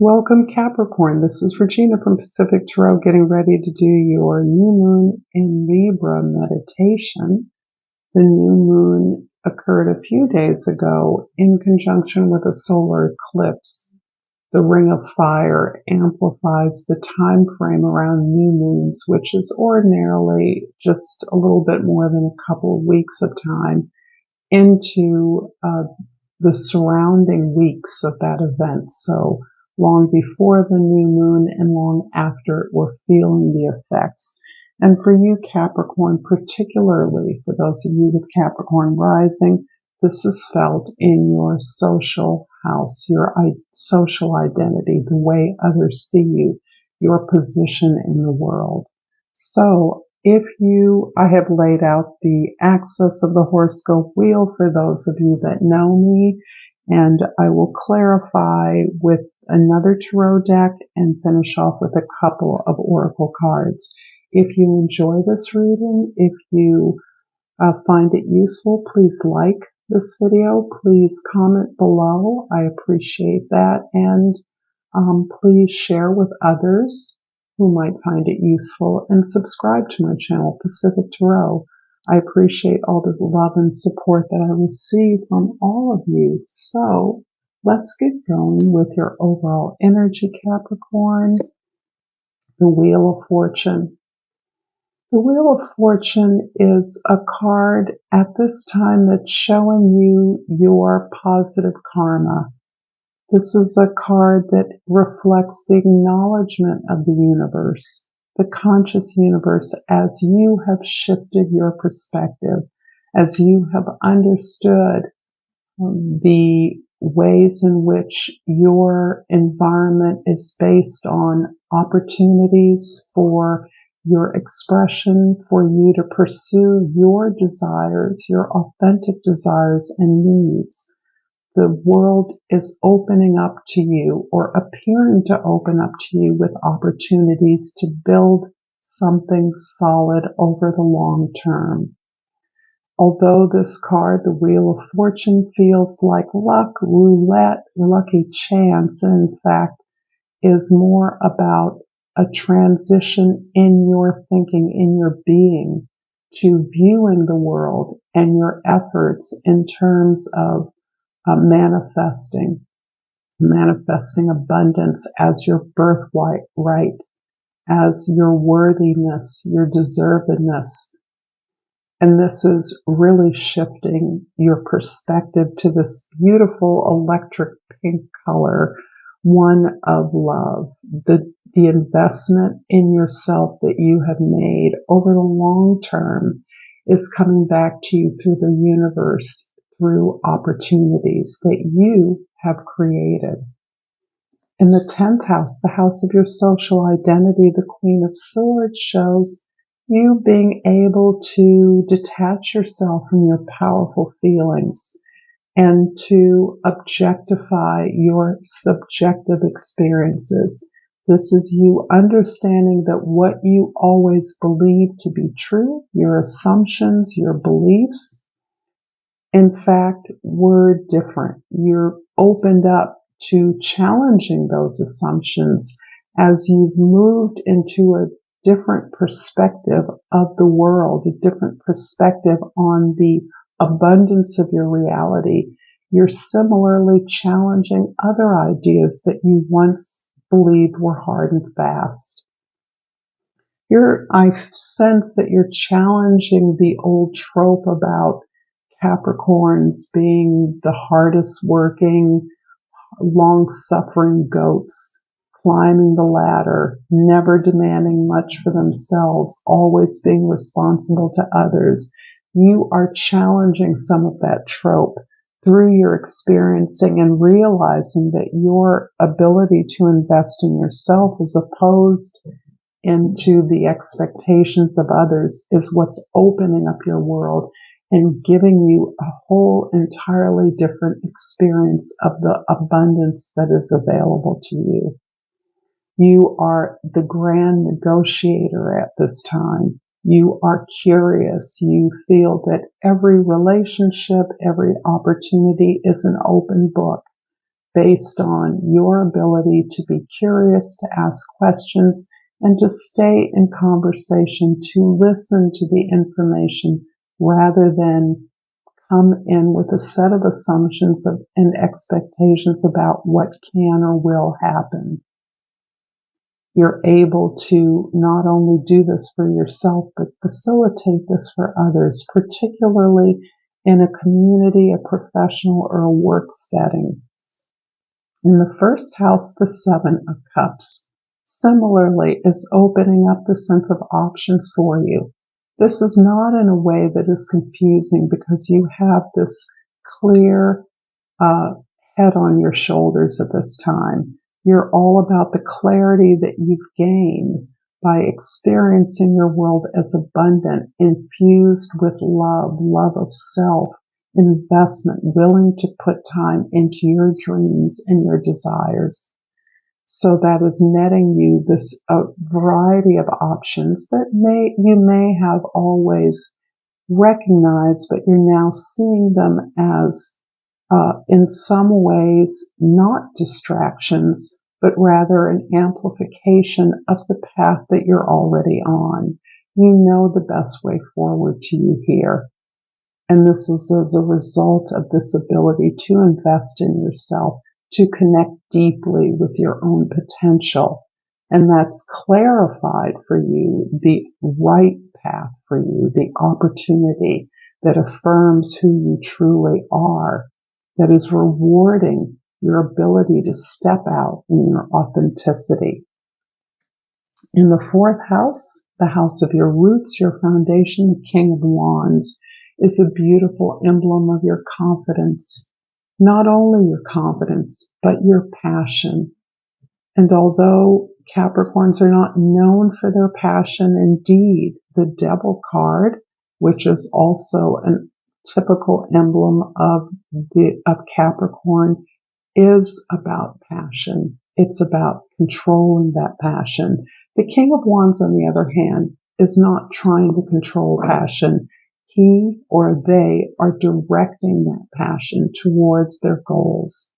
Welcome Capricorn, this is Regina from Pacific Tarot getting ready to do your new moon in Libra meditation. The new moon occurred a few days ago in conjunction with a solar eclipse. The ring of fire amplifies the time frame around new moons, which is ordinarily just a little bit more than a couple of weeks of time, into the surrounding weeks of that event. So long before the new moon and long after it, we're feeling the effects. And for you, Capricorn, particularly for those of you with Capricorn rising, this is felt in your social house, your social identity, the way others see you, your position in the world. So I have laid out the axis of the horoscope wheel for those of you that know me, and I will clarify with another tarot deck and finish off with a couple of oracle cards. If you enjoy this reading, if you find it useful, please like this video. Please comment below. I appreciate that. And please share with others who might find it useful, and subscribe to my channel, Pacific Tarot. I appreciate all the love and support that I receive from all of you. So let's get going with your overall energy, Capricorn. The Wheel of Fortune. The Wheel of Fortune is a card at this time that's showing you your positive karma. This is a card that reflects the acknowledgement of the universe, the conscious universe, as you have shifted your perspective, as you have understood the ways in which your environment is based on opportunities for your expression, for you to pursue your desires, your authentic desires and needs. The world is opening up to you, or appearing to open up to you, with opportunities to build something solid over the long term. Although this card, the Wheel of Fortune, feels like luck, roulette, lucky chance, and in fact is more about a transition in your thinking, in your being, to viewing the world and your efforts in terms of manifesting abundance as your birthright, as your worthiness, your deservedness. And this is really shifting your perspective to this beautiful electric pink color, one of love, the investment in yourself that you have made over the long term is coming back to you through the universe, through opportunities that you have created. In the 10th house, the house of your social identity, the Queen of Swords shows you being able to detach yourself from your powerful feelings and to objectify your subjective experiences. This is you understanding that what you always believed to be true, your assumptions, your beliefs, in fact, were different. You're opened up to challenging those assumptions as you've moved into a different perspective of the world, a different perspective on the abundance of your reality. You're similarly challenging other ideas that you once believed were hard and fast. I sense that you're challenging the old trope about Capricorns being the hardest working, long-suffering goats, climbing the ladder, never demanding much for themselves, always being responsible to others. You are challenging some of that trope through your experiencing and realizing that your ability to invest in yourself as opposed into the expectations of others is what's opening up your world and giving you a whole entirely different experience of the abundance that is available to you. You are the grand negotiator at this time. You are curious. You feel that every relationship, every opportunity is an open book. based on your ability to be curious, to ask questions, and to stay in conversation, to listen to the information rather than come in with a set of assumptions and expectations about what can or will happen. You're able to not only do this for yourself, but facilitate this for others, particularly in a community, a professional, or a work setting. In the first house, the Seven of Cups, similarly, is opening up the sense of options for you. This is not in a way that is confusing because you have this clear head on your shoulders at this time. You're all about the clarity that you've gained by experiencing your world as abundant, infused with love of self, investment, willing to put time into your dreams and your desires. So that is netting you this variety of options that you may have always recognized, but you're now seeing them as in some ways not distractions, but rather an amplification of the path that you're already on. You know the best way forward to you here. And this is as a result of this ability to invest in yourself, to connect deeply with your own potential. And that's clarified for you the right path for you, the opportunity that affirms who you truly are, that is rewarding your ability to step out in your authenticity. In the fourth house, the house of your roots, your foundation, the King of Wands, is a beautiful emblem of your confidence. Not only your confidence, but your passion. And although Capricorns are not known for their passion, indeed, the Devil card, which is also a typical emblem of Capricorn, is about passion. It's about controlling that passion. The King of Wands, on the other hand, is not trying to control passion. He or they are directing that passion towards their goals.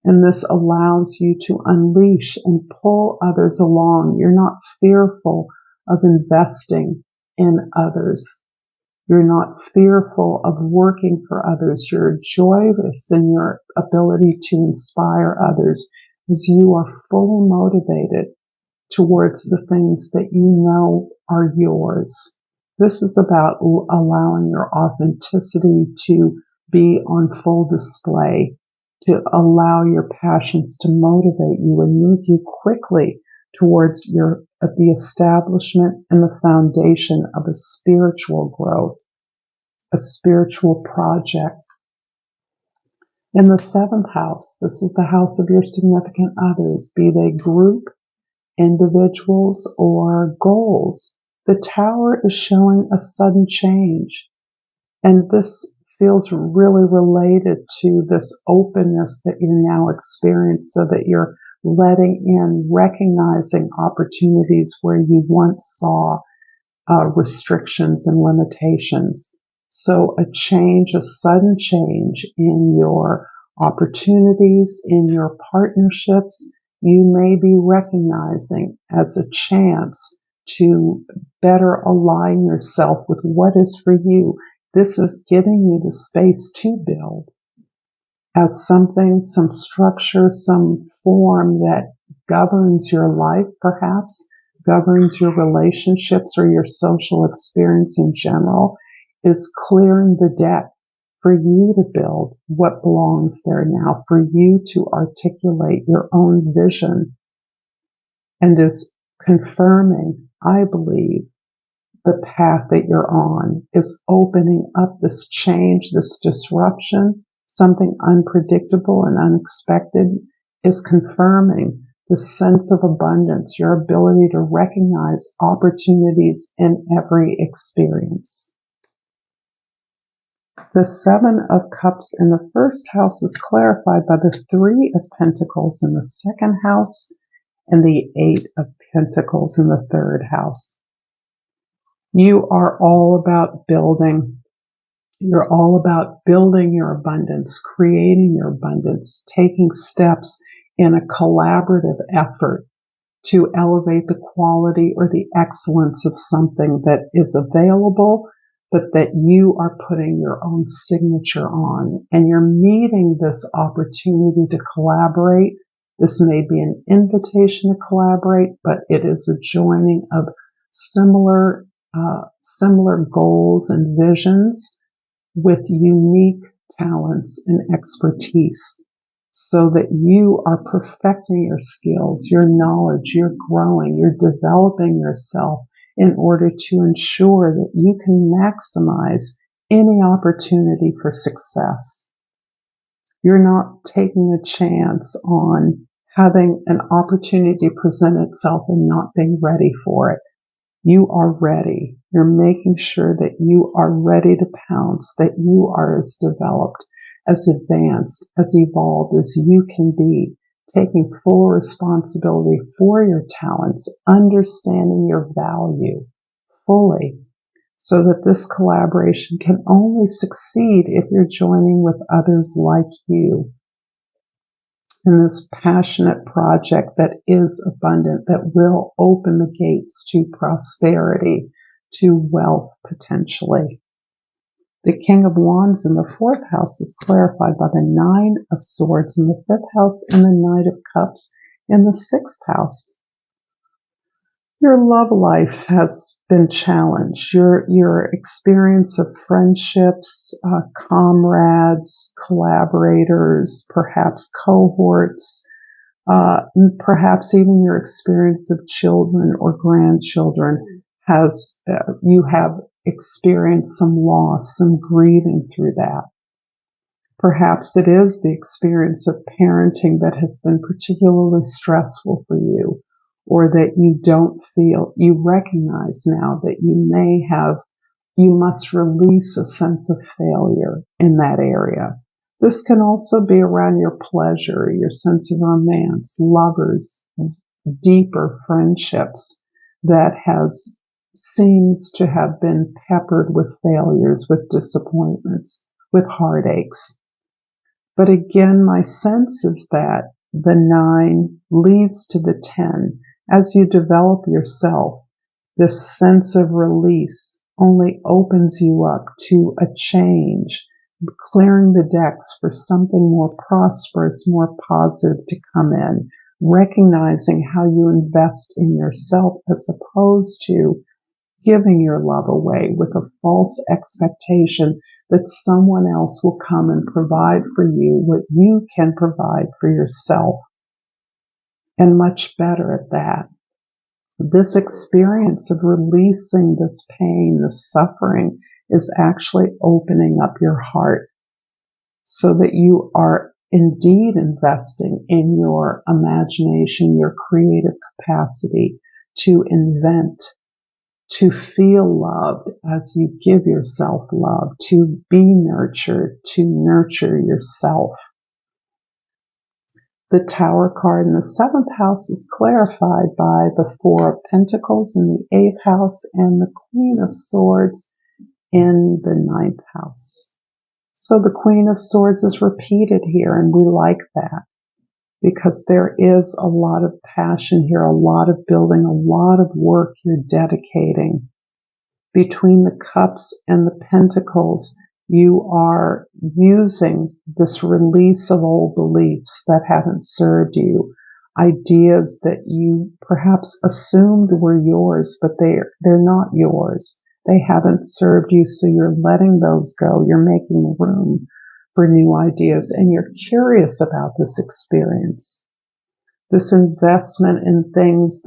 And this allows you to unleash and pull others along. You're not fearful of investing in others. You're not fearful of working for others. You're joyous in your ability to inspire others as you are fully motivated towards the things that you know are yours. This is about allowing your authenticity to be on full display, to allow your passions to motivate you and move you quickly towards the establishment and the foundation of a spiritual growth, a spiritual project. In the seventh house, this is the house of your significant others, be they group, individuals, or goals. The Tower is showing a sudden change. And this feels really related to this openness that you're now experiencing, so that you're letting in, recognizing opportunities where you once saw restrictions and limitations. So a change, a sudden change in your opportunities, in your partnerships, you may be recognizing as a chance to better align yourself with what is for you. This is giving you the space to build as something, some structure, some form that governs your life, perhaps, governs your relationships or your social experience in general, is clearing the deck for you to build what belongs there now, for you to articulate your own vision, and is confirming, I believe, the path that you're on, is opening up this change, this disruption, something unpredictable and unexpected, is confirming the sense of abundance, your ability to recognize opportunities in every experience. The Seven of Cups in the first house is clarified by the Three of Pentacles in the second house and the Eight of Pentacles in the third house. You are all about building. You're all about building your abundance, creating your abundance, taking steps in a collaborative effort to elevate the quality or the excellence of something that is available, but that you are putting your own signature on. And you're meeting this opportunity to collaborate. This may be an invitation to collaborate, but it is a joining of similar goals and visions with unique talents and expertise, so that you are perfecting your skills, your knowledge, you're growing, you're developing yourself in order to ensure that you can maximize any opportunity for success. You're not taking a chance on having an opportunity present itself and not being ready for it. You are ready. You're making sure that you are ready to pounce, that you are as developed, as advanced, as evolved as you can be, taking full responsibility for your talents, understanding your value fully, so that this collaboration can only succeed if you're joining with others like you in this passionate project that is abundant, that will open the gates to prosperity, to wealth potentially. The King of Wands in the fourth house is clarified by the Nine of Swords in the fifth house and the Knight of Cups in the sixth house. Your love life has been challenged. Your experience of friendships, comrades, collaborators, perhaps cohorts, perhaps even your experience of children or grandchildren you have experienced some loss, some grieving through that. Perhaps it is the experience of parenting that has been particularly stressful for you, or that you recognize now that you must release a sense of failure in that area. This can also be around your pleasure, your sense of romance, lovers, deeper friendships that seems to have been peppered with failures, with disappointments, with heartaches. But again, my sense is that the 9 leads to the 10. As you develop yourself, this sense of release only opens you up to a change, clearing the decks for something more prosperous, more positive to come in, recognizing how you invest in yourself as opposed to giving your love away with a false expectation that someone else will come and provide for you what you can provide for yourself, and much better at that. This experience of releasing this pain, this suffering, is actually opening up your heart so that you are indeed investing in your imagination, your creative capacity to invent, to feel loved as you give yourself love, to be nurtured, to nurture yourself. The Tower card in the seventh house is clarified by the Four of Pentacles in the eighth house and the Queen of Swords in the ninth house. So the Queen of Swords is repeated here, and we like that because there is a lot of passion here, a lot of building, a lot of work you're dedicating. Between the cups and the pentacles, you are using this release of old beliefs that haven't served you, ideas that you perhaps assumed were yours, but they're not yours. They haven't served you, so you're letting those go. You're making room for new ideas, and you're curious about this experience, this investment in things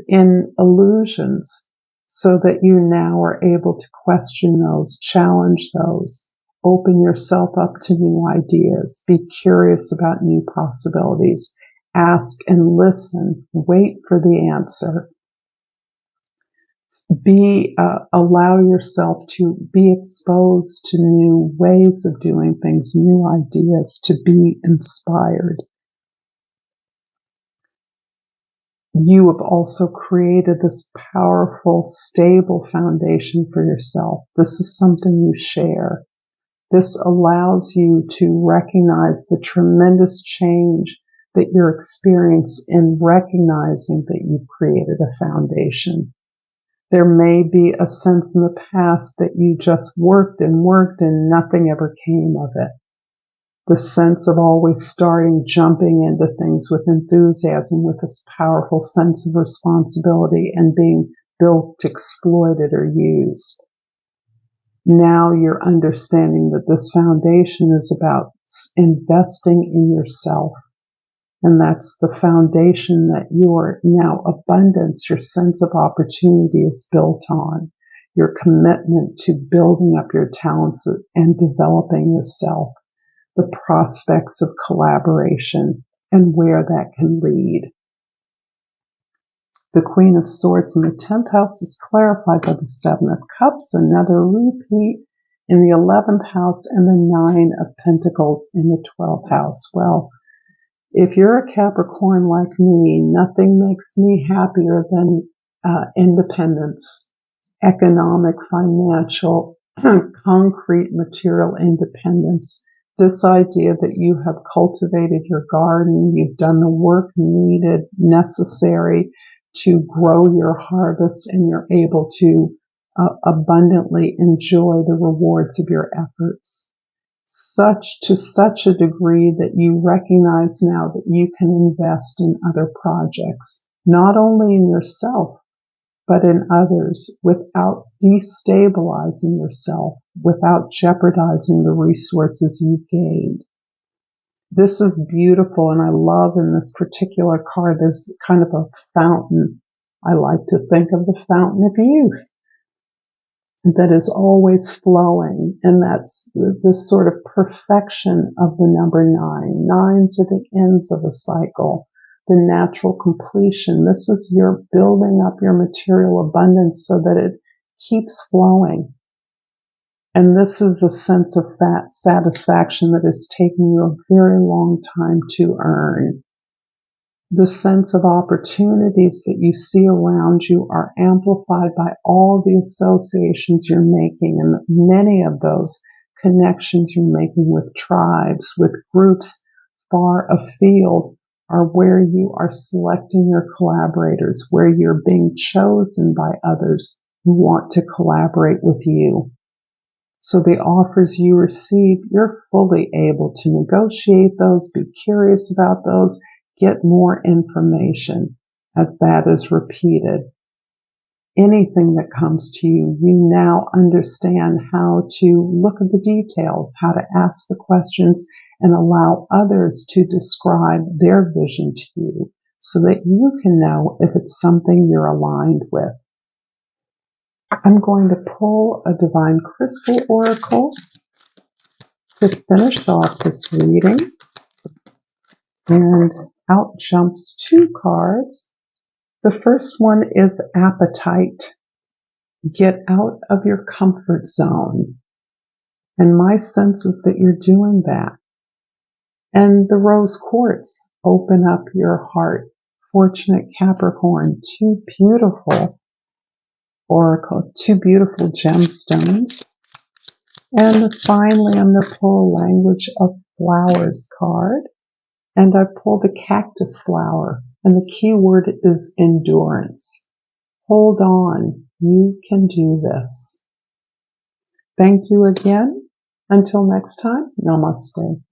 in illusions, so that you now are able to question those, challenge those, open yourself up to new ideas, be curious about new possibilities, ask and listen, wait for the answer. Allow yourself to be exposed to new ways of doing things, new ideas, to be inspired. You have also created this powerful, stable foundation for yourself. This is something you share. This allows you to recognize the tremendous change that you're experiencing in recognizing that you've created a foundation. There may be a sense in the past that you just worked and nothing ever came of it. The sense of always starting, jumping into things with enthusiasm, with this powerful sense of responsibility and being built, exploited, or used. Now you're understanding that this foundation is about investing in yourself. And that's the foundation that your now abundance, your sense of opportunity is built on. Your commitment to building up your talents and developing yourself. The prospects of collaboration and where that can lead. The Queen of Swords in the 10th house is clarified by the 7 of Cups, another repeat in the 11th house, and the 9 of Pentacles in the 12th house. Well, if you're a Capricorn like me, nothing makes me happier than independence, economic, financial, concrete, material independence. This idea that you have cultivated your garden, you've done the work needed, necessary to grow your harvest, and you're able to abundantly enjoy the rewards of your efforts. To such a degree that you recognize now that you can invest in other projects, not only in yourself, but in others without destabilizing yourself, without jeopardizing the resources you've gained. This is beautiful, and I love in this particular card, there's kind of a fountain. I like to think of the fountain of youth that is always flowing, and that's this sort of perfection of the number 9. Nines are the ends of a cycle, the natural completion. This is your building up your material abundance so that it keeps flowing. And this is a sense of satisfaction that is taking you a very long time to earn. The sense of opportunities that you see around you are amplified by all the associations you're making, and many of those connections you're making with tribes, with groups far afield, are where you are selecting your collaborators, where you're being chosen by others who want to collaborate with you. So the offers you receive, you're fully able to negotiate those, be curious about those, get more information as that is repeated. Anything that comes to you, you now understand how to look at the details, how to ask the questions, and allow others to describe their vision to you so that you can know if it's something you're aligned with. I'm going to pull a Divine Crystal Oracle to finish off this reading. And out jumps 2 cards. The first one is appetite. Get out of your comfort zone. And my sense is that you're doing that. And the rose quartz, open up your heart. Fortunate Capricorn, 2 beautiful oracle, 2 beautiful gemstones. And finally, I'm going to pull a language of flowers card. And I pulled a cactus flower. And the key word is endurance. Hold on. You can do this. Thank you again. Until next time, namaste.